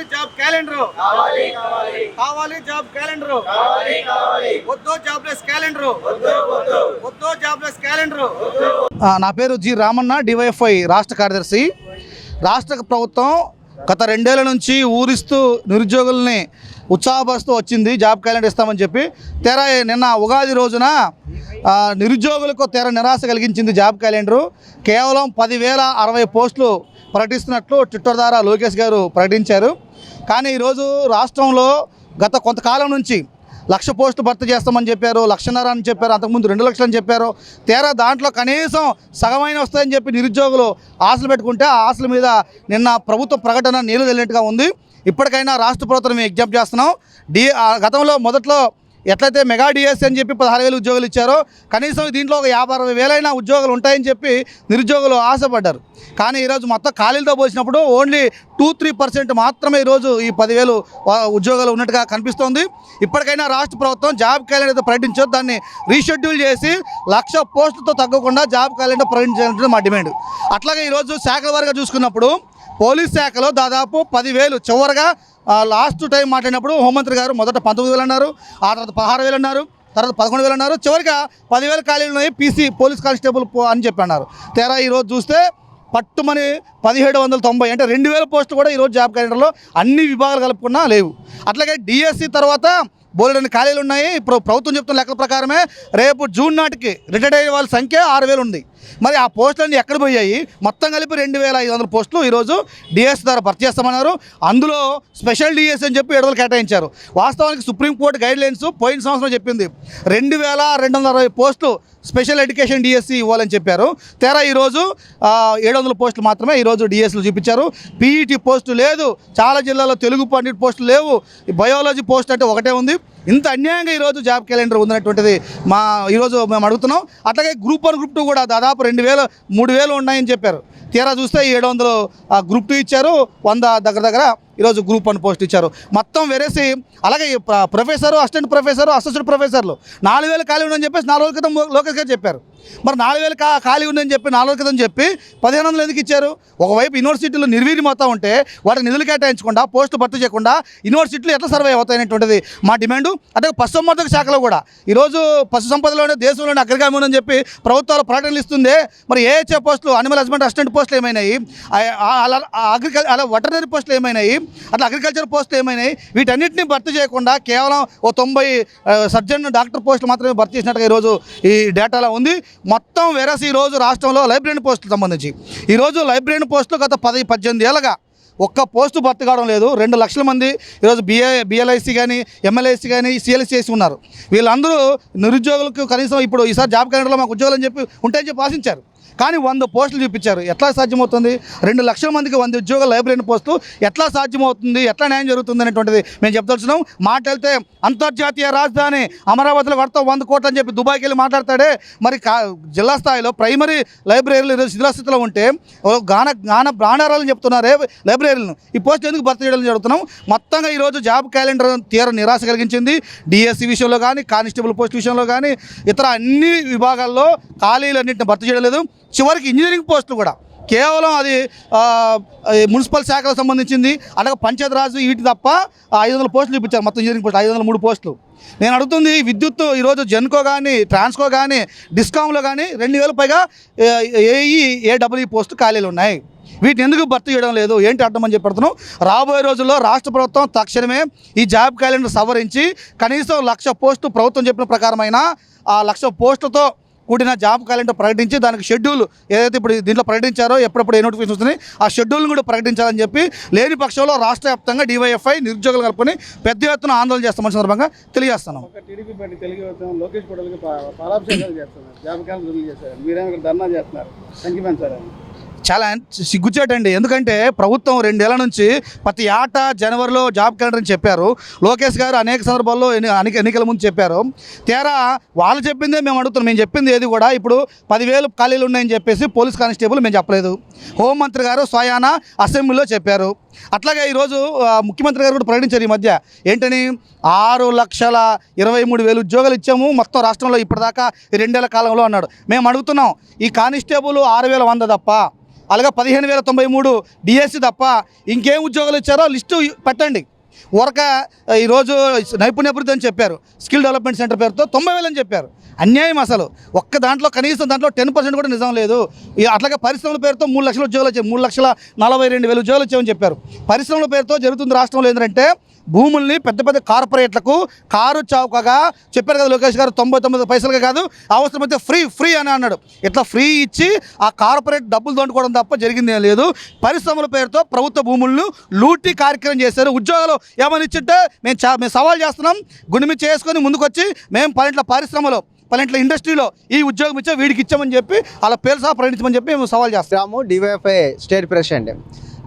కావాలి job calendar, కావాలి job calendar, వద్దు జాబ్లెస్ క్యాలెండర్, వద్దు జాబ్లెస్ క్యాలెండర్. నా పేరు జి రామన్న, డివైఎఫ్ఐ రాష్ట్ర కార్యదర్శి. రాష్ట్ర ప్రభుత్వం గత 2 ఏళ్ల నుంచి ఊరిస్తూ నిరుద్యోగుల్ని ఉత్సాహపరుస్తూ వచ్చింది జాబ్ క్యాలెండర్ ఇస్తామని చెప్పి. తెర నిన్న ఉగాది రోజున నిరుద్యోగులకు తెర నిరాశ కలిగించింది జాబ్ క్యాలెండరు. కేవలం 10,060 పోస్టులు ప్రకటిస్తున్నట్లు ట్విట్టర్ ద్వారా లోకేష్ గారు ప్రకటించారు. కానీ ఈరోజు రాష్ట్రంలో గత కొంతకాలం నుంచి 1,00,000 పోస్టులు భర్తీ చేస్తామని చెప్పారు, 1,50,000 అని చెప్పారు, అంతకుముందు 2 లక్షలు అని చెప్పారు. దాంట్లో కనీసం సగమైన వస్తాయని చెప్పి నిరుద్యోగులు ఆశలు పెట్టుకుంటే ఆ ఆశల మీద నిన్న ప్రభుత్వ ప్రకటన నీళ్లు వెళ్ళినట్టుగా ఉంది. ఇప్పటికైనా రాష్ట్ర ప్రభుత్వం మేము విజ్ఞప్తి చేస్తున్నాం. గతంలో మొదట్లో ఎట్లయితే మెగా డిఎస్సీ అని చెప్పి 16,000 ఉద్యోగులు ఇచ్చారో కనీసం దీంట్లో ఒక 50-60 ఉద్యోగాలు ఉంటాయని చెప్పి నిరుద్యోగులు ఆశపడ్డారు. కానీ ఈరోజు మొత్తం ఖాళీలతో పోల్చినప్పుడు ఓన్లీ 2-3% మాత్రమే ఈరోజు ఈ 10,000 ఉద్యోగాలు ఉన్నట్టుగా కనిపిస్తోంది. ఇప్పటికైనా రాష్ట్ర ప్రభుత్వం జాబ్ క్యాలెండర్ ప్రకటించో దాన్ని రీషెడ్యూల్ చేసి 1,00,000 పోస్టులతో తగ్గకుండా జాబ్ క్యాలెండర్ ప్రకటించాలంటే మా డిమాండ్. అట్లాగే ఈరోజు శాఖల వారీగా చూసుకున్నప్పుడు పోలీస్ శాఖలో దాదాపు 10,000 చివరిగా లాస్ట్ టైం మాట్లాడినప్పుడు హోంమంత్రి గారు మొదట 19,000 అన్నారు, ఆ తర్వాత 16,000 అన్నారు, తర్వాత 11,000 అన్నారు, చివరిగా 10,000 ఖాళీలు ఉన్నాయి పీసీ పోలీస్ కానిస్టేబుల్ అని చెప్పి అన్నారు. ఈరోజు చూస్తే పట్టుమని 1,790 అంటే 2,000 పోస్టులు కూడా ఈరోజు జాబ్ క్యాలెండర్లో అన్ని విభాగాలు కలుపుకున్నా లేవు. అట్లాగే డిఎస్సి తర్వాత బోలెడన్ని ఖాళీలు ఉన్నాయి. ఇప్పుడు ప్రభుత్వం చెప్తున్న లెక్కల ప్రకారమే రేపు జూన్ నాటికి రిటైర్డ్ అయ్యే వాళ్ళ సంఖ్య 6,000 ఉంది. మరి ఆ పోస్టులన్నీ ఎక్కడ పోయాయి? మొత్తం కలిపి 2,500 పోస్టులు ఈరోజు డిఎస్ ద్వారా భర్తీ చేస్తామన్నారు. అందులో స్పెషల్ డిఎస్ అని చెప్పి 7 కేటాయించారు. వాస్తవానికి సుప్రీంకోర్టు గైడ్లైన్స్ పోయిన సంవత్సరం చెప్పింది 2,260 పోస్టులు స్పెషల్ ఎడ్యుకేషన్ డిఎస్సి ఇవ్వాలని చెప్పారు. ఈరోజు 700 పోస్టులు మాత్రమే ఈరోజు డిఎస్లు చూపించారు. పీఈటీ పోస్టు లేదు, చాలా జిల్లాలో తెలుగు పండిట్ పోస్టులు లేవు, బయాలజీ పోస్ట్ అంటే ఒకటే ఉంది. ఇంత అన్యాయంగా ఈరోజు జాబ్ క్యాలెండర్ ఉందనేటువంటిది ఈరోజు మేము అడుగుతున్నాం. అట్లాగే గ్రూప్ 1 గ్రూప్ 2 కూడా దాదాపు 2,000 3,000 ఉన్నాయని చెప్పారు. చూస్తే 700 గ్రూప్ 2 ఇచ్చారు, 100 దగ్గర ఈరోజు గ్రూప్ 1 పోస్ట్ ఇచ్చారు. మొత్తం వెరేసి అలాగే ప్రొఫెసరు, అసిస్టెంట్ ప్రొఫెసరు, అసోసియేట్ ప్రొఫెసర్లు 4,000 ఖాళీ ఉందని చెప్పేసి 4 రోజుల క్రితం లోకేష్ గారు చెప్పారు. మరి 4,000 ఖాళీ ఉందని చెప్పి 4 రోజుల క్రితం చెప్పి 1,500 ఎందుకు ఇచ్చారు? ఒకవైపు యూనివర్సిటీలు నిర్వీర్యం అవుతూ ఉంటే వాటికి నిధులు కేటాయించకుండా పోస్టులు భర్తీ చేయకుండా యూనివర్సిటీలు ఎట్లా సర్వే అవుతాయనేటువంటిది మా డిమాండు. అంటే పశుసంవర్ధక శాఖలో కూడా ఈరోజు పశు సంపదలోనే దేశంలోనే అగ్రగామి ఉందని చెప్పి ప్రభుత్వాలు ప్రకటనలు ఇస్తుంది. మరి ఏహెచ్ఏ పోస్టులు, అనిమల్ హస్బెండరీ అసిస్టెంట్ పోస్టులు ఏమైనాయి? అలా వెటర్నరీ పోస్టులు ఏమైనాయి? అట్లా అగ్రికల్చర్ పోస్టులు ఏమైనాయి? వీటన్నిటిని భర్తీ చేయకుండా కేవలం 90 సర్జన్ డాక్టర్ పోస్టులు మాత్రమే భర్తీ చేసినట్టుగా ఈరోజు ఈ డేటాలో ఉంది. మొత్తం వెరసి ఈరోజు రాష్ట్రంలో లైబ్రరీ పోస్టులకు సంబంధించి ఈరోజు లైబ్రరీ పోస్టులు గత 10-18 ఏళ్ళగా ఒక్క పోస్టు భర్తీ కావడం లేదు. 2 లక్షల మంది ఈరోజు బిఎల్ఐసి కానీ ఎంఎల్ఐసి కానీ సిఎల్సి చేసి ఉన్నారు. వీళ్ళందరూ నిరుద్యోగులకు కనీసం ఇప్పుడు ఈసారి జాబ్ క్యాలెండర్లో మాకు ఉద్యోగాలు అని చెప్పి ఉంటాయని చెప్పి ఆశించారు. కానీ 100 పోస్టులు చూపించారు. ఎట్లా సాధ్యమవుతుంది? 2 లక్షల మందికి 100 ఉద్యోగాలు లైబ్రరీ పోస్టులు ఎట్లా సాధ్యమవుతుంది? ఎట్లా న్యాయం జరుగుతుంది అనేటువంటిది మేము చెప్తున్నాం. మాట్లాడితే అంతర్జాతీయ రాజధాని అమరావతిలో కడతాం 100 కోట్లు అని చెప్పి దుబాయ్కి వెళ్ళి మాట్లాడతాడే. మరి జిల్లా స్థాయిలో ప్రైమరీ లైబ్రరీలు ఈరోజు శిథిలాస్థితిలో ఉంటే ప్రాణారాలని చెప్తున్నారే లైబ్రరీలను, ఈ పోస్ట్ ఎందుకు భర్తీ చేయడం జరుగుతున్నాం? మొత్తంగా ఈరోజు జాబ్ క్యాలెండర్ తీవ్ర నిరాశ కలిగించింది. డిఎస్సి విషయంలో కానీ, కానిస్టేబుల్ పోస్ట్ విషయంలో కానీ, ఇతర అన్ని విభాగాల్లో ఖాళీలన్నింటిని భర్తీ చేయడం లేదు. చివరికి ఇంజనీరింగ్ పోస్టులు కూడా కేవలం అది మున్సిపల్ శాఖలకు సంబంధించింది, అలాగే పంచాయతీరాజ్ వీటి తప్ప 500 పోస్టులు చూపించారు. మొత్తం ఇంజనీరింగ్ పోస్టులు 503 పోస్టులు. నేను అడుగుతుంది, విద్యుత్ ఈరోజు జెన్కో కానీ, ట్రాన్స్కో కానీ, డిస్కామ్లో కానీ 2,000 పైగా ఏఈఏడబ్ల్యూ పోస్టు ఖాళీలు ఉన్నాయి. వీటిని ఎందుకు భర్తీ చేయడం లేదు? ఏంటి అర్థం అని చెప్పి పెడుతున్నాం. రాబోయే రోజుల్లో రాష్ట్ర ప్రభుత్వం తక్షణమే ఈ జాబ్ క్యాలెండర్ సవరించి కనీసం 1,00,000 పోస్టు ప్రభుత్వం చెప్పిన ప్రకారమైన ఆ 1,00,000 పోస్టులతో కూడిన జాబ్ క్యాలెండర్ ప్రకటించి దానికి షెడ్యూల్ ఏదైతే ఇప్పుడు దీంట్లో ప్రకటించారో ఎప్పుడప్పుడు ఏ నోటిఫికేషన్ వస్తుంది ఆ షెడ్యూల్ని కూడా ప్రకటించాలని చెప్పి, లేని పక్షంలో రాష్ట్ర వ్యాప్తంగా డివైఎఫ్ఐ నిరుద్యోగులు కలుపుకొని పెద్ద ఎత్తున ఆందోళన చేస్తామని సందర్భంగా తెలియజేస్తున్నాం. టీడీపీ పార్టీ తెలుగు లోకేష్ పాలాభిషేకాలు చేస్తున్నారు, జాబ్ క్యాలెండర్ రిలీజ్ చేశారు, మీరేమో ధర్నా చేస్తున్నారు, సంఖ్య పెంచారని చాలా సిగ్గుచేటండి. ఎందుకంటే ప్రభుత్వం 2 ఏళ్ల నుంచి ప్రతి ఏటా జనవరిలో జాబ్ క్యాలెండర్ అని చెప్పారు. లోకేష్ గారు అనేక సందర్భాల్లో ఎన్నికల ముందు చెప్పారు. వాళ్ళు చెప్పిందే మేము అడుగుతున్నాం. మేము చెప్పింది ఏది కూడా ఇప్పుడు 10,000 ఖాళీలు ఉన్నాయని చెప్పేసి పోలీస్ కానిస్టేబుల్ మేము చెప్పలేదు. హోంమంత్రి గారు స్వయాన అసెంబ్లీలో చెప్పారు. అట్లాగే ఈరోజు ముఖ్యమంత్రి గారు కూడా ప్రకటించారు ఈ మధ్య. ఏంటని 6,23,000 ఉద్యోగాలు ఇచ్చాము మొత్తం రాష్ట్రంలో ఇప్పటిదాకా 2 ఏళ్ల కాలంలో అన్నాడు. మేము అడుగుతున్నాం, ఈ కానిస్టేబుల్ 6,100 తప్ప అలాగే 15,093 డిఎస్సి తప్ప ఇంకేం ఉద్యోగాలు ఇచ్చారో లిస్టు పెట్టండి. ఈరోజు నైపుణ్యాభివృద్ధి అని చెప్పారు, స్కిల్ డెవలప్మెంట్ సెంటర్ పేరుతో 90,000 అని చెప్పారు. అన్యాయం అసలు. ఒక్క దాంట్లో కనీసం దాంట్లో 10% కూడా నిజం లేదు. అట్లాగే పరిశ్రమల పేరుతో 3 లక్షల ఉద్యోగాలు వచ్చాయి, 3,42,000 ఉద్యోగాలు వచ్చాయని చెప్పారు. పరిశ్రమల పేరుతో జరుగుతుంది రాష్ట్రంలో ఏంటంటే భూముల్ని పెద్ద పెద్ద కార్పొరేట్లకు కారు చౌకగా చెప్పారు కదా లోకేష్ గారు, 99 పైసలుగా కాదు, అవసరమైతే ఫ్రీ అని అన్నాడు. ఇట్లా ఫ్రీ ఇచ్చి ఆ కార్పొరేట్ డబ్బులు దండుకోవడం తప్ప జరిగింది ఏం లేదు. పరిశ్రమల పేరుతో ప్రభుత్వ భూములను లూటీ కార్యక్రమం చేశారు. ఉద్యోగాలు ఏమని ఇచ్చింటే మేము సవాల్ చేస్తున్నాం, గుండె చేసుకొని ముందుకొచ్చి మేము 12 పరిశ్రమలో 12 ఇండస్ట్రీలో ఈ ఉద్యోగం ఇచ్చా వీడికి ఇచ్చామని చెప్పి అలా పేరు సహా ప్రకటించమని చెప్పి మేము సవాల్ చేస్తాము. DYFI state president.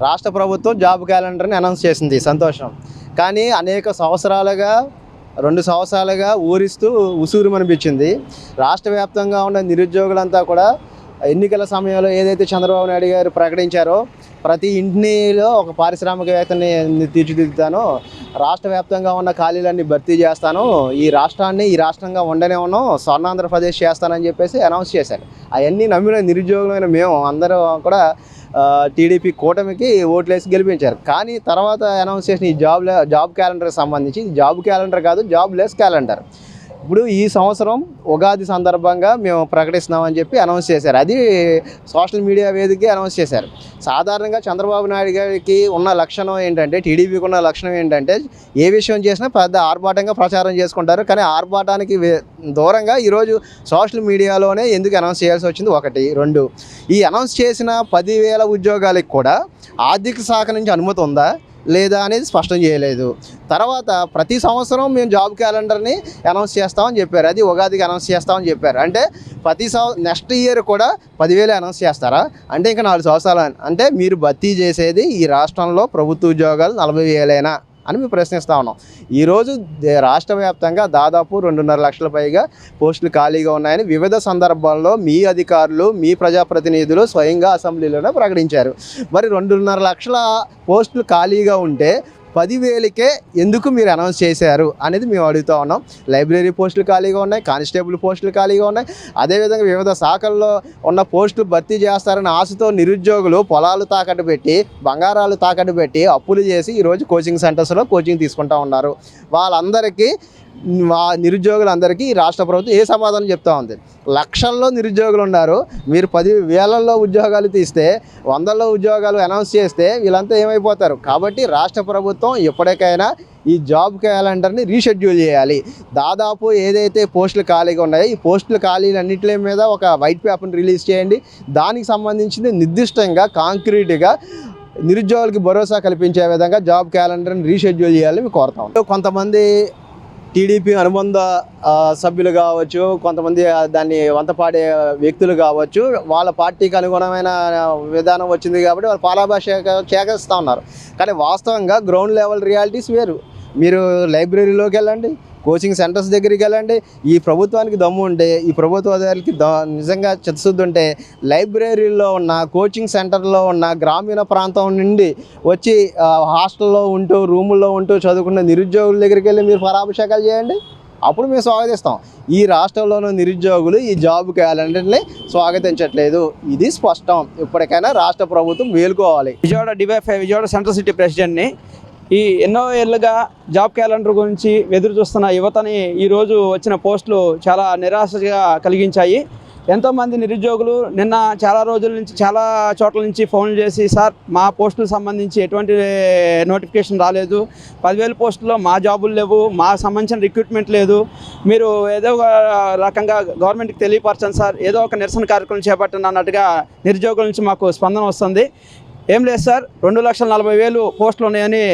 రాష్ట్ర ప్రభుత్వం జాబ్ క్యాలెండర్ని అనౌన్స్ చేసింది, సంతోషం. కానీ అనేక సంవత్సరాలుగా 2 సంవత్సరాలుగా ఊరిస్తూ ఉసూరుమనిపించింది. రాష్ట్ర వ్యాప్తంగా ఉన్న నిరుద్యోగులంతా కూడా ఎన్నికల సమయంలో ఏదైతే చంద్రబాబు నాయుడు గారు ప్రకటించారో ప్రతి ఇంటిలో ఒక పారిశ్రామికవేత్తని తీర్చిదిద్దుతానో, రాష్ట్ర వ్యాప్తంగా ఉన్న ఖాళీలన్నీ భర్తీ చేస్తాను, ఈ రాష్ట్రంగా ఉండనే ఉన్నాం, స్వర్ణాంధ్రప్రదేశ్ చేస్తానని చెప్పేసి అనౌన్స్ చేశారు. అవన్నీ నమ్మిన నిరుద్యోగులైన మేము అందరూ కూడా టీడీపీ కూటమికి ఓట్లేసి గెలిపించారు. కానీ తర్వాత అనౌన్స్ చేసిన ఈ జాబ్ క్యాలెండర్కి సంబంధించి జాబ్ క్యాలెండర్ కాదు, జాబ్లెస్ క్యాలెండర్. ఇప్పుడు ఈ సంవత్సరం ఉగాది సందర్భంగా మేము ప్రకటిస్తున్నామని చెప్పి అనౌన్స్ చేశారు. అది సోషల్ మీడియా వేదికగా అనౌన్స్ చేశారు. సాధారణంగా చంద్రబాబు నాయుడు గారికి ఉన్న లక్షణం ఏంటంటే, టీడీపీకి ఉన్న లక్షణం ఏంటంటే ఏ విషయం చేసినా పెద్ద ఆర్భాటంగా ప్రచారం చేసుకుంటారు. కానీ ఆర్భాటానికి దూరంగా ఈరోజు సోషల్ మీడియాలోనే ఎందుకు అనౌన్స్ చేయాల్సి వచ్చింది? 1, 2 ఈ అనౌన్స్ చేసిన 10,000 ఉద్యోగాలకు కూడా ఆర్థిక శాఖ నుంచి అనుమతి ఉందా లేదా అనేది స్పష్టం చేయలేదు. తర్వాత ప్రతి సంవత్సరం మేము జాబ్ క్యాలెండర్ని అనౌన్స్ చేస్తామని చెప్పారు. అది ఉగాదికి అనౌన్స్ చేస్తామని చెప్పారు. అంటే నెక్స్ట్ ఇయర్ కూడా 10,000 అనౌన్స్ చేస్తారా? అంటే ఇంకా 4 సంవత్సరాలు. అంటే మీరు భర్తీ చేసేది ఈ రాష్ట్రంలో ప్రభుత్వ ఉద్యోగాలు 40,000 అని మేము ప్రశ్నిస్తూ ఉన్నాం. ఈరోజు రాష్ట్ర వ్యాప్తంగా దాదాపు 2.5 లక్షల పైగా పోస్టులు ఖాళీగా ఉన్నాయని వివిధ సందర్భాల్లో మీ అధికారులు, మీ ప్రజాప్రతినిధులు స్వయంగా అసెంబ్లీలోనే ప్రకటించారు. మరి 2.5 లక్షల పోస్టులు ఖాళీగా ఉంటే 10,000కే ఎందుకు మీరు అనౌన్స్ చేశారు అనేది మేము అడుగుతూ ఉన్నాం. లైబ్రరీ పోస్టులు ఖాళీగా ఉన్నాయి, కానిస్టేబుల్ పోస్టులు ఖాళీగా ఉన్నాయి. అదేవిధంగా వివిధ శాఖల్లో ఉన్న పోస్టులు భర్తీ చేస్తారని ఆశతో నిరుద్యోగులు పొలాలు తాకట్టు పెట్టి, బంగారాలు తాకట్టు పెట్టి, అప్పులు చేసి ఈరోజు కోచింగ్ సెంటర్స్లో కోచింగ్ తీసుకుంటూ ఉన్నారు. వాళ్ళందరికీ నిరుద్యోగులందరికీ రాష్ట్ర ప్రభుత్వం ఏ సమాధానం చెప్తా ఉంది? లక్షల్లో నిరుద్యోగులు ఉన్నారు, మీరు 10,000లో ఉద్యోగాలు తీస్తే 100లో ఉద్యోగాలు అనౌన్స్ చేస్తే వీళ్ళంతా ఏమైపోతారు? కాబట్టి రాష్ట్ర ప్రభుత్వం ఎప్పటికైనా ఈ జాబ్ క్యాలెండర్ని రీషెడ్యూల్ చేయాలి. దాదాపు ఏదైతే పోస్టులు ఖాళీగా ఉన్నాయో ఈ పోస్టుల ఖాళీలన్నింటి మీద ఒక వైట్ పేపర్ని రిలీజ్ చేయండి. దానికి సంబంధించింది నిర్దిష్టంగా కాంక్రీట్గా నిరుద్యోగులకి భరోసా కల్పించే విధంగా జాబ్ క్యాలెండర్ని రీషెడ్యూల్ చేయాలని మేము కోరుతాం. కొంతమంది టీడీపీ అనుబంధ సభ్యులు కావచ్చు, కొంతమంది దాన్ని వంతపాడే వ్యక్తులు కావచ్చు, వాళ్ళ పార్టీకి అనుగుణమైన విధానం వచ్చింది కాబట్టి వాళ్ళు పాలాభాష చేకరిస్తూ ఉన్నారు. కానీ వాస్తవంగా గ్రౌండ్ లెవెల్ రియాలిటీస్ వేరు. మీరు లైబ్రరీలోకి వెళ్ళండి, కోచింగ్ సెంటర్స్ దగ్గరికి వెళ్ళండి. ఈ ప్రభుత్వానికి దమ్ము ఉంటే, ఈ ప్రభుత్వానికి నిజంగా చిత్తశుద్ధి ఉంటే లైబ్రరీలో ఉన్న, కోచింగ్ సెంటర్లో ఉన్న గ్రామీణ ప్రాంతం నుండి వచ్చి హాస్టల్లో ఉంటూ, రూముల్లో ఉంటూ చదువుకున్న నిరుద్యోగుల దగ్గరికి వెళ్ళి మీరు పరాభిషేకాలు చేయండి. అప్పుడు మేము స్వాగతిస్తాం. ఈ రాష్ట్రంలోని నిరుద్యోగులు ఈ జాబ్ క్యాలెండర్ని స్వాగతించట్లేదు. ఇది స్పష్టం. ఇప్పటికైనా రాష్ట్ర ప్రభుత్వం మేలుకోవాలి. విజయవాడ సెంట్రల్ సిటీ ప్రెసిడెంట్ని ఎన్నో ఏళ్ళుగా జాబ్ క్యాలెండర్ గురించి ఎదురు చూస్తున్న యువతని ఈరోజు వచ్చిన పోస్టులు చాలా నిరాశగా కలిగించాయి. ఎంతోమంది నిరుద్యోగులు నిన్న చాలా రోజుల నుంచి, చాలా చోట్ల నుంచి ఫోన్లు చేసి, సార్ మా పోస్టులకు సంబంధించి ఎటువంటి నోటిఫికేషన్ రాలేదు, 10,000 పోస్టుల్లో మా జాబులు లేవు, మా సంబంధించిన రిక్రూట్మెంట్ లేదు, మీరు ఏదో ఒక రకంగా గవర్నమెంట్కి తెలియపరచండి సార్, ఏదో ఒక నిరసన కార్యక్రమం చేపట్టండి అన్నట్టుగా నిరుద్యోగుల నుంచి మాకు స్పందన వస్తుంది. ఏం లేదు సార్, 2,40,000 పోస్టులు ఉన్నాయని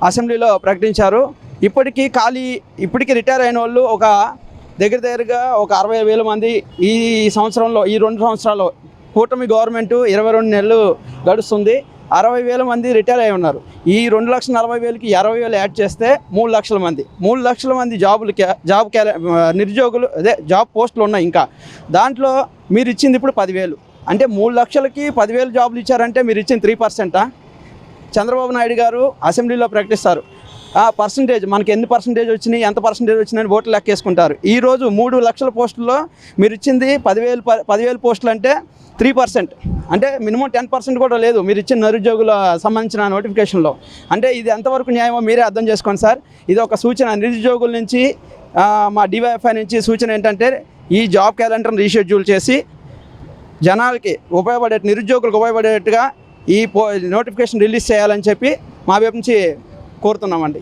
అసెంబ్లీలో ప్రకటించారు. ఇప్పటికీ రిటైర్ అయిన వాళ్ళు ఒక దగ్గరగా ఒక 60,000 మంది ఈ సంవత్సరంలో, ఈ 2 సంవత్సరాల్లో కూటమి గవర్నమెంట్ 22 నెలలు గడుస్తుంది, 60,000 మంది రిటైర్ అయి ఉన్నారు. ఈ 2,40,000కి 60,000 యాడ్ చేస్తే 3 లక్షల మంది, 3 లక్షల మంది నిరుద్యోగులు, జాబ్ పోస్టులు ఉన్నాయి. ఇంకా దాంట్లో మీరు ఇచ్చింది ఇప్పుడు 10,000. అంటే 3 లక్షలకి 10,000 జాబులు ఇచ్చారంటే మీరు ఇచ్చిన 3%. చంద్రబాబు నాయుడు గారు అసెంబ్లీలో ప్రకటిస్తారు, పర్సంటేజ్ మనకి ఎన్ని పర్సంటేజ్ వచ్చినాయి, ఎంత పర్సంటేజ్ వచ్చినాయని ఓట్లు లెక్కేసుకుంటారు. ఈరోజు 3 లక్షల పోస్టుల్లో మీరు ఇచ్చింది 10,000 పోస్టులు అంటే 3%, అంటే మినిమం 10% కూడా లేదు మీరు ఇచ్చిన నిరుద్యోగుల సంబంధించిన నోటిఫికేషన్లో. అంటే ఇది ఎంతవరకు న్యాయమో మీరే అర్థం చేసుకోండి సార్. ఇది ఒక సూచన నిరుద్యోగుల నుంచి, మా డివైఎఫ్ఐ నుంచి సూచన ఏంటంటే ఈ జాబ్ క్యాలెండర్ని రీషెడ్యూల్ చేసి జనాలకి నిరుద్యోగులకు ఉపయోగపడేట్టుగా ఈ నోటిఫికేషన్ రిలీజ్ చేయాలని చెప్పి మా వైపు నుంచి కోరుతున్నామండి.